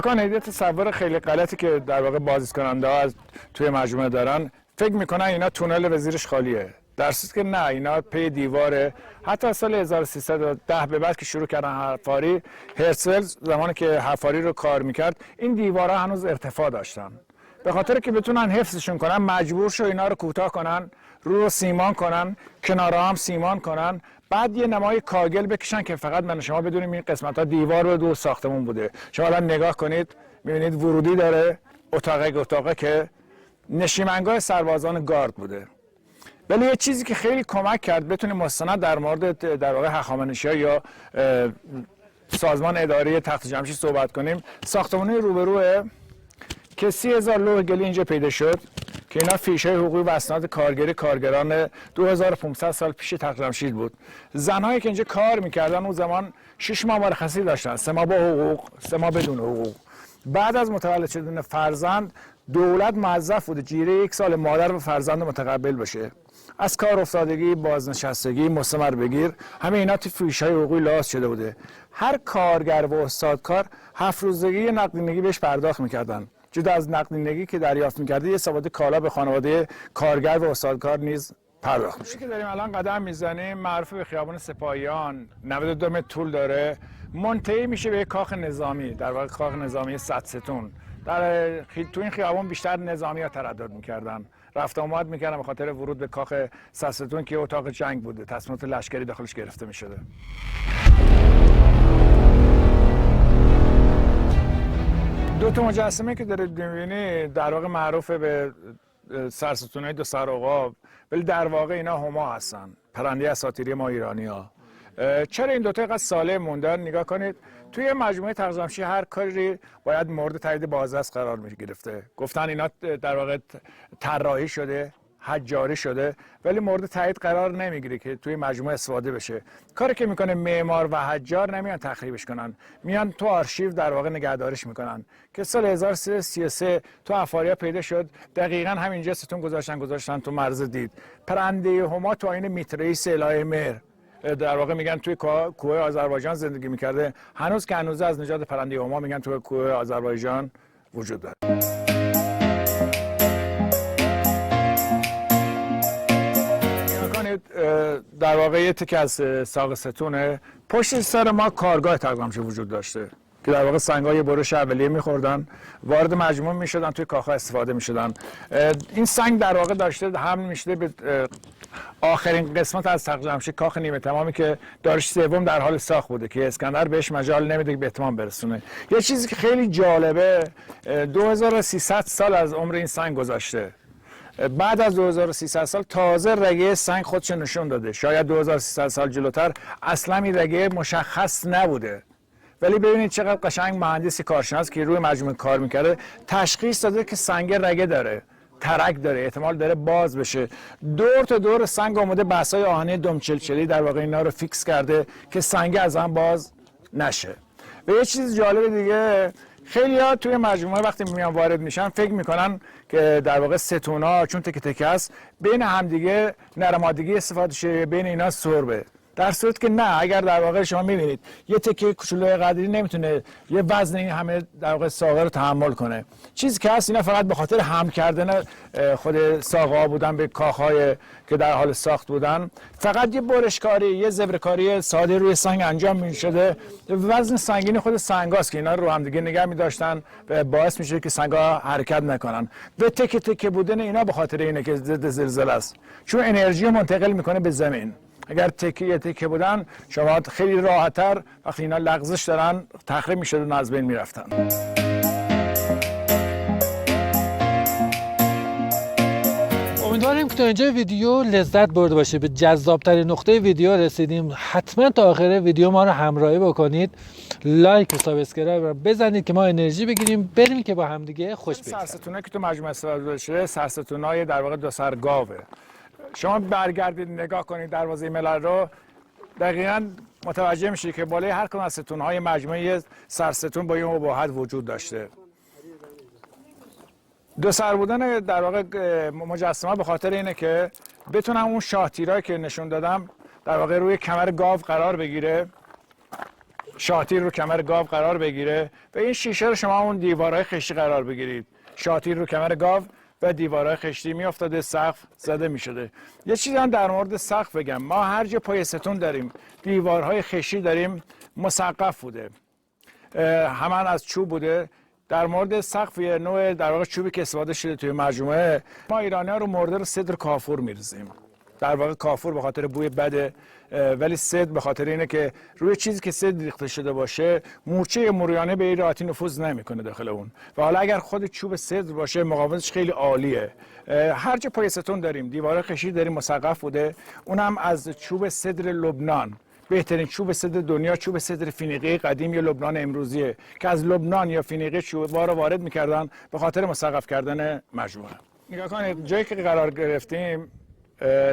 کنید یه تصور خیلی غلطی که در واقع بازدیدکننده ها از توی مجموعه دارن، فکر میکنن اینا تونل و زیرش خالیه، در صورتی که نه، اینا پی دیواره. حتی سال 1310 به بعد که شروع کردن حفاری، هرتزل زمانی که حفاری رو کار میکرد این دیوارها هنوز ارتفاع داشتن. به خاطر که بتونن حفظشون کنن مجبور شو اینا رو کوتاه کنن، رو سیمان کنن، کنارها هم سیمان کنن، بعد یه نمای کاگل بکشن که فقط من شما بدونیم این قسمت ها دیوار و دو ساختمون بوده. شما الان نگاه کنید میبینید ورودی داره، اتاقه که نشیمنگاه سربازان گارد بوده. ولی یه چیزی که خیلی کمک کرد بتونیم مستند در مورد در واقع هخامنشی‌ها یا سازمان اداری تخت جمشید صحبت کنیم، ساختمانی روبروه که 30,000 لوح گلی اینجا پیدا شد که اینا فیشه حقوقی و اسناد کارگری کارگران 2500 سال پیش تخت جمشید بود. زنهایی که اینجا کار میکردن اون زمان 6 ماه مرخصی داشتن، 3 ماه با حقوق، 3 ماه بدون حقوق. بعد از متولد شدن فرزند دولت موظف بود جیره 1 سال مادر و فرزند متقبل بشه. از کار افتادگی، بازنشستگی، مستمر بگیر، همه اینا تو فیش‌های حقوقی لحاظ شده بوده. هر کارگر و استادکار 7 روزگی نقدینگی بهش پرداخت میکردن. جدا از نقدینگی که دریافت میکرده، یه سبد کالا به خانواده کارگر و استادکار نیز پرداخت میشه. که داریم الان قدم میزنیم معروف به خیابان سپاهیان، 92 متر طول داره، منتهی میشه به کاخ نظامی، در واقع کاخ نظامی صدستون. تو این خیابان بیشتر نظامی‌ها تردد میکردن، رفت آمد میکردن به خاطر ورود به کاخ صدستون که اتاق جنگ بوده، تصمیمات لشکری داخلش گرفته میشده. دو تا مجسمه که دارید می‌بینید در واقع معروف به سرستون‌های دو سرعقاب، ولی در واقع اینا هما هستن، پرنده اساطیری ما ایرانی‌ها. چرا این دوتا اینقدر ساله موندن؟ نگاه کنید توی مجموعه تخت جمشید هر کاری باید مورد تایید بازرس قرار می‌گرفته. گفتن اینا در واقع طراحی شده، حجاری شده، ولی مورد تایید قرار نمیگیره که توی مجموعه استفاده بشه. کاری که میکنه معمار و حجار نمیان تخریبش کنن، میان تو آرشیو در واقع نگهداریش میکنن. که سال 1333 تو افاریا پیدا شد، دقیقاً همینجا ستون گذاشتن تو مرز دید. پرنده هما تو آیین میتریس الهه مهر در واقع میگن توی کوه آذربایجان زندگی میکرده، هنوز که هنوز از نژاد پرنده هما میگن توی کوه آذربایجان وجود داره. در واقع یه تکه از ساق ستونه پشت سر ما کارگاه تخت جمشید وجود داشته که در واقع سنگ‌های برش اولیه می‌خوردن، وارد مجموعه می‌شدن، توی کاخ‌ها استفاده می‌شدن. این سنگ در واقع داشته حمل می‌شده به آخرین قسمت از تخت جمشید، کاخ نیمه تمامی که دارش سوم در حال ساخت بوده که اسکندر بهش مجال نمیده که به اتمام برسونه. یه چیزی که خیلی جالبه، 2300 سال از عمر این سنگ گذشته. بعد از 2300 سال تازه رگه سنگ خودش نشون داده. شاید 2300 سال جلوتر اصلا این رگه مشخص نبوده. ولی ببینید چقدر قشنگ مهندسی کارشناس که روی مجموعه کار میکرده تشخیص داده که سنگ رگه داره، ترک داره، احتمال داره باز بشه. دور تا دور سنگ آمده بسای آهنی دمچلچلی در واقع اینا رو فیکس کرده که سنگ از هم باز نشه. و یه چیز جالب دیگه، خیلی ها توی مجموعه وقتی میان وارد میشن فکر میکنن که در واقع ستونا چون تکه تکه است بین همدیگه نرمادگی استفاده شه، بین اینا سربه. در صورت که نه، اگر در واقع شما میبینید یه تکه کوچولوی قدری نمیتونه یه وزن این همه در واقع ساقه رو تحمل کنه. چیزی که هست اینا فقط به خاطر حمل کردن خود ساقه‌ها بودن به کاخ‌های که در حال ساخت بودن، فقط یه برشکاری، یه زبرکاری ساده روی سنگ انجام میشده. وزن سنگین خود سنگاست که اینا رو هم دیگه نگه می‌داشتن و باعث میشه که سنگ‌ها حرکت نکنن. و تکه تکه بودن اینا به خاطر اینه که ضد زلزله است، چون انرژی منتقل میکنه به زمین. اگر تکه بودن شما خیلی راحت‌تر وقتی اینا لغزش دارن تخریب می‌شدن و از بین می‌رفتن. امیدواریم که تا اینجا ویدیو لذت برده باشه. به جذاب‌ترین نقطه ویدیو رسیدیم. حتما تا آخر ویدیو ما رو همراهی بکنید. لایک و سابسکرایب رو بزنید که ما انرژی بگیریم بریم که با هم دیگه خوش بگذرونیم. سرستونه که تو مجموعه استفاده شده سرستونای در واقع دو سر گاوه. شما برگردید نگاه کنید دروازه ملل رو، دقیقاً متوجه میشید که بالای هر کدوم از ستون‌های مجموعه سرستون با این ابهت وجود داشته. دو سر بودن در واقع مجسمه به خاطر اینه که بتونن اون شاه تیرایی که نشون دادم در واقع روی کمر گاو قرار بگیره. شاتیر رو کمر گاو قرار بگیره و این شیشه رو شما اون دیوارهای خشتی قرار بگیرید. شاتیر رو کمر گاو و دیوارهای خشتی میافتاده، سقف زده میشده. یه چیزی هم در مورد سقف بگم، ما هر جا پای ستون داریم دیوارهای خشتی داریم مسقف بوده، همان از چوب بوده. در مورد سقف یه نوع در واقع چوبی که استفاده شده توی مجموعه، ما ایرانی‌ها رو مرده سدر کافور می‌ریزیم. در واقع کافور به خاطر بوی بده، ولی سدر به خاطر اینه که روی چیزی که سدر ریخته شده باشه مورچه موریانه به این راحتی نفوذ نمیکنه داخل اون. و حالا اگر خود چوب سدر باشه مقاومتش خیلی عالیه. هر جا پای ستون داریم دیواره خشتی داریم مسقف بوده، اونم از چوب سدر لبنان. بهترین چوب سدر دنیا چوب سدر فینیقی قدیم یا لبنان امروزیه که از لبنان یا فینیقی چوب‌ها رو وارد می‌کردن به خاطر مسقف کردن مجموعه. نگاه کنید جایی که قرار گرفتیم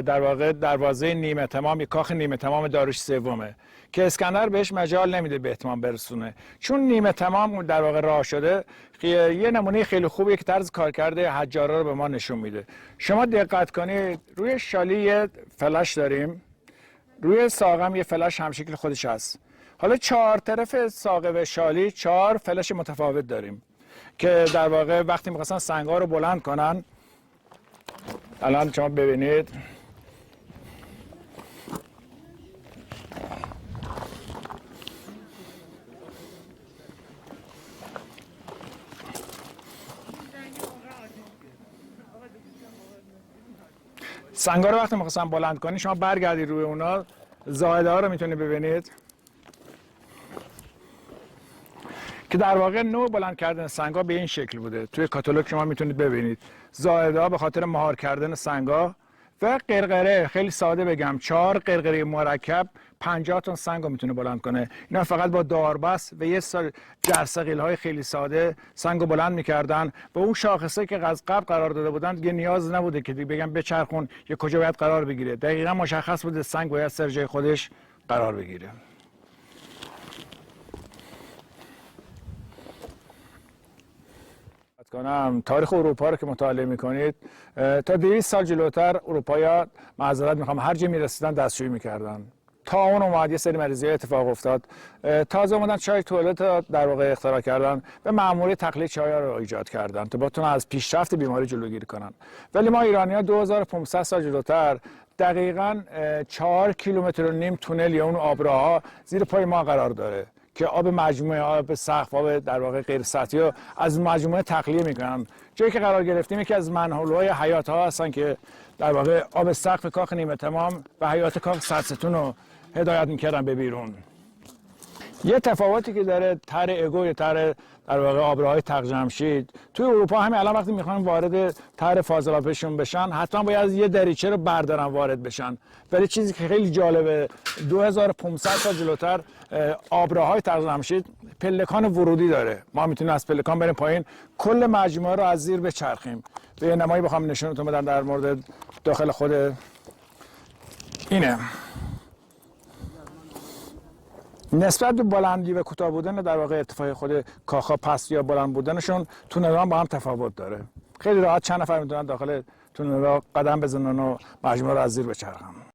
در واقع دروازه نیمه تمام، کاخ نیمه تمام داریوش سومه که اسکندر بهش مجال نمیده به اتمام برسونه، چون نیمه تمام در واقع راه شده. یه نمونه خیلی خوبیه که طرز کارکرد حجارا رو به ما نشون میده. شما دقت کنید روی شالی یه فلش داریم، روی ساقم یه فلش همشکل خودش هست. حالا چهار طرف ساقه و شالی 4 فلش متفاوت داریم که در واقع وقتی می‌خواستن سنگ‌ها رو بلند کنن، الان شما ببینید سنگ‌ها رو وقتی می‌خواستن بلند کنی شما برگردید روی اونا، زائده ها رو میتونید ببینید که در واقع نوع بلند کردن سنگ‌ها به این شکل بوده. توی کاتالوگ شما میتونید ببینید زائده ها به خاطر مهار کردن سنگ‌ها و قرقره، خیلی ساده بگم 4 قرقره مرکب 50 تن سنگ رو میتونه بلند کنه. اینا فقط با داربست و یه سر جرثقیل‌های خیلی ساده سنگ رو بلند میکردن. به اون شاخصه که از قبل قرار داده بودن دیگه نیاز نبوده که بگم بچرخون یا کجا باید قرار بگیره، دقیقاً مشخص بوده سنگ باید سر جای خودش قرار بگیره. تاریخ اروپا رو که مطالعه میکنید تا 200 سال جلوتر اروپایی‌ها معذرت میخوام هر جا میرسیدن دستشویی میکردن. تا اون اومد یه سری مریضی اتفاق افتاد، تازه اومدن چای توالت در واقع اختراع کردن و معمولی تقلید چای رو ایجاد کردن تا بتونن از پیشرفت بیماری جلوگیری کنن. ولی ما ایرانی‌ها 2500 سال جلوتر دقیقاً 4 کیلومتر و نیم تونل یا اون آبراها زیر پای ما قرار داره که آب مجموعه، آب سقف، آب در واقع غیر سطحی رو از مجموعه تخلیه میکنن. جایی که قرار گرفتیم یکی از منحوله‌های حیات ها هستن که در واقع آب سقف کاخ نیمه تمام و حیات کاخ صدستون رو هدایت میکردن به بیرون. یه تفاوتی که داره تر اگو یا تر در واقع آبراهای تق جمشید توی اروپا، همین الان وقتی میخوان وارد تر فاضلابشون بشن حتما باید یه دریچه رو بردارن وارد بشن. ولی چیزی که خیلی جالبه 2500 سال جلوتر آبراهای تق جمشید پلکان ورودی داره. ما میتونیم از پلکان بریم پایین کل مجموعه رو از زیر بچرخیم. به یه نمایی بخوام نشونتون بدم در مورد داخل خود اینه. نسبت به بلندی و کوتاه بودن در واقع ارتفاع خود کاخا پست یا بلند بودنشون تونل‌ها با هم تفاوت داره. خیلی راحت چند نفر میتونن داخل تونل‌ها قدم بزنن و مجموعه رو از زیر بچرخن.